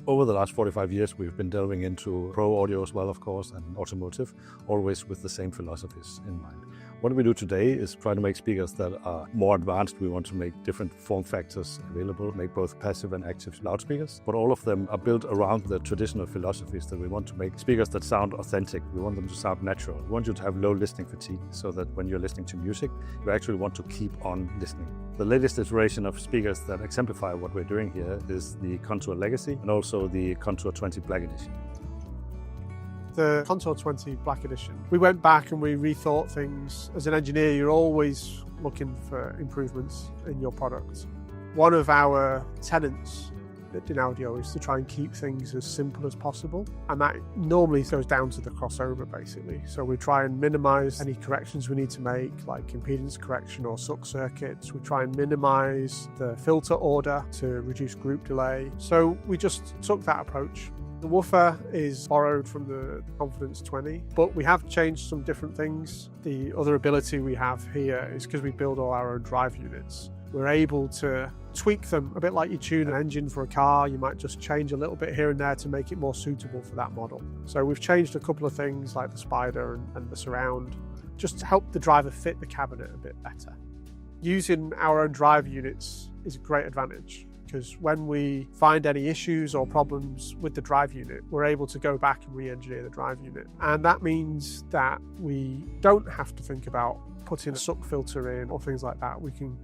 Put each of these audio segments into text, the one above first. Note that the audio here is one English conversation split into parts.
Over the last 45 years, we've been delving into pro audio as well, of course, and automotive, always with the same philosophies in mind. What we do today is try to make speakers that are more advanced. We want to make different form factors available, make both passive and active loudspeakers, but all of them are built around the traditional philosophies that we want to make speakers that sound authentic. We want them to sound natural. We want you to have low listening fatigue so that when you're listening to music, you actually want to keep on listening. The latest iteration of speakers that exemplify what we're doing here is the Contour Legacy and also the Contour 20 Black Edition. The Contour 20 Black Edition. We went back and we rethought things. As an engineer, you're always looking for improvements in your product. One of our tenets at Dynaudio is to try and keep things as simple as possible. And that normally goes down to the crossover, basically. So we try and minimize any corrections we need to make, like impedance correction or suck circuits. We try and minimize the filter order to reduce group delay. So we just took that approach. The woofer is borrowed from the Confidence 20, but we have changed some different things. The other ability we have here is because we build all our own drive units. We're able to tweak them a bit like you tune an engine for a car. You might just change a little bit here and there to make it more suitable for that model. So we've changed a couple of things like the spider and the surround, just to help the driver fit the cabinet a bit better. Using our own drive units is a great advantage, because when we find any issues or problems with the drive unit, we're able to go back and re-engineer the drive unit. And that means that we don't have to think about putting a suck filter in or things like that. We can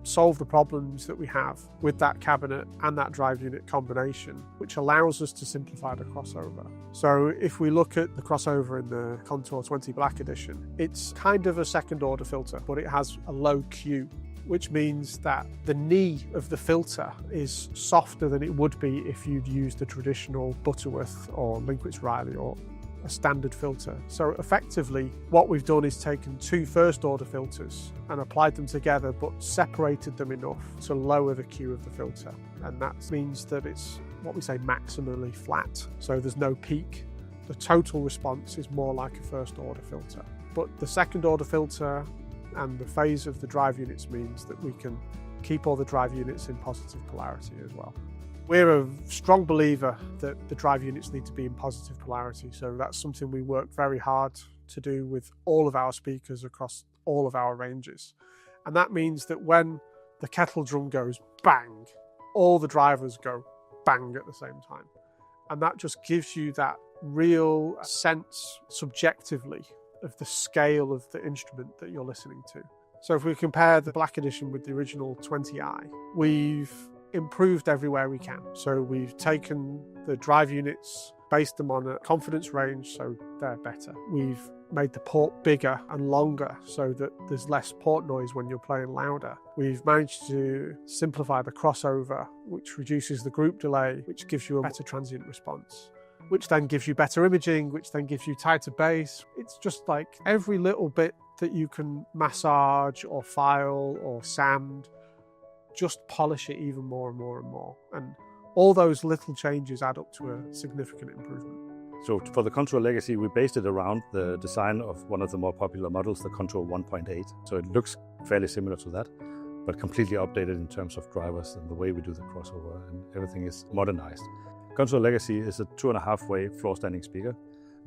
solve the problems that we have with that cabinet and that drive unit combination, which allows us to simplify the crossover. So if we look at the crossover in the Contour 20 Black Edition, it's kind of a second order filter, but it has a low Q, which means that the knee of the filter is softer than it would be if you'd used a traditional Butterworth or Linkwitz Riley or a standard filter. So effectively, what we've done is taken two first order filters and applied them together, but separated them enough to lower the Q of the filter. And that means that it's what we say maximally flat. So there's no peak. The total response is more like a first order filter. But the second order filter and the phase of the drive units means that we can keep all the drive units in positive polarity as well. We're a strong believer that the drive units need to be in positive polarity, so that's something we work very hard to do with all of our speakers across all of our ranges. And that means that when the kettle drum goes bang, all the drivers go bang at the same time. And that just gives you that real sense subjectively of the scale of the instrument that you're listening to. So if we compare the Black Edition with the original 20i, we've improved everywhere we can. So we've taken the drive units, based them on a confidence range, so they're better. We've made the port bigger and longer so that there's less port noise when you're playing louder. We've managed to simplify the crossover, which reduces the group delay, which gives you a better transient response, which then gives you better imaging, which then gives you tighter bass. It's just like every little bit that you can massage or file or sand, just polish it even more and more and more. And all those little changes add up to a significant improvement. So for the Contour Legacy, we based it around the design of one of the more popular models, the Contour 1.8. So it looks fairly similar to that, but completely updated in terms of drivers and the way we do the crossover, and everything is modernized. Contour Legacy is a 2.5-way floor standing speaker.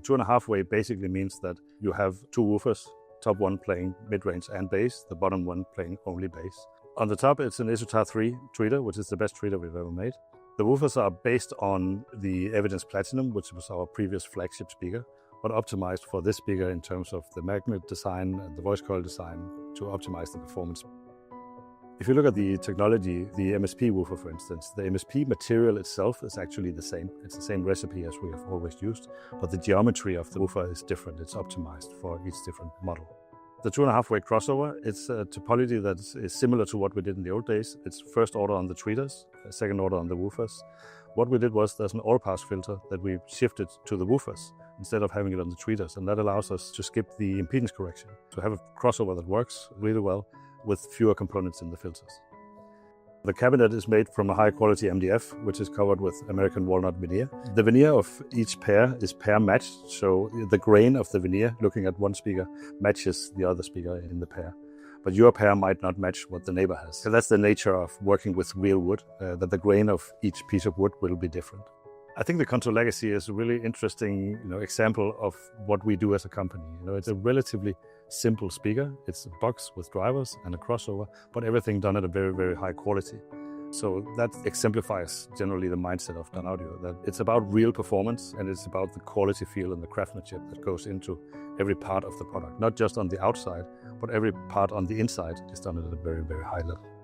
2.5-way basically means that you have two woofers, top one playing mid-range and bass, the bottom one playing only bass. On the top, it's an Esotar 3 tweeter, which is the best tweeter we've ever made. The woofers are based on the Evidence Platinum, which was our previous flagship speaker, but optimized for this speaker in terms of the magnet design and the voice coil design to optimize the performance. If you look at the technology, the MSP woofer, for instance, the MSP material itself is actually the same. It's the same recipe as we have always used, but the geometry of the woofer is different. It's optimized for each different model. The 2.5-way crossover, it's a topology that is similar to what we did in the old days. It's first order on the tweeters, second order on the woofers. What we did was there's an all-pass filter that we shifted to the woofers instead of having it on the tweeters, and that allows us to skip the impedance correction, to have a crossover that works really well with fewer components in the filters. The cabinet is made from a high-quality MDF, which is covered with American walnut veneer. The veneer of each pair is pair-matched, so the grain of the veneer, looking at one speaker, matches the other speaker in the pair. But your pair might not match what the neighbor has. So that's the nature of working with real wood, that the grain of each piece of wood will be different. I think the Contour Legacy is a really interesting, example of what we do as a company. It's a relatively simple speaker. It's a box with drivers and a crossover, but everything done at a very, very high quality. So that exemplifies generally the mindset of Dynaudio, that it's about real performance and it's about the quality feel and the craftsmanship that goes into every part of the product, not just on the outside, but every part on the inside is done at a very, very high level.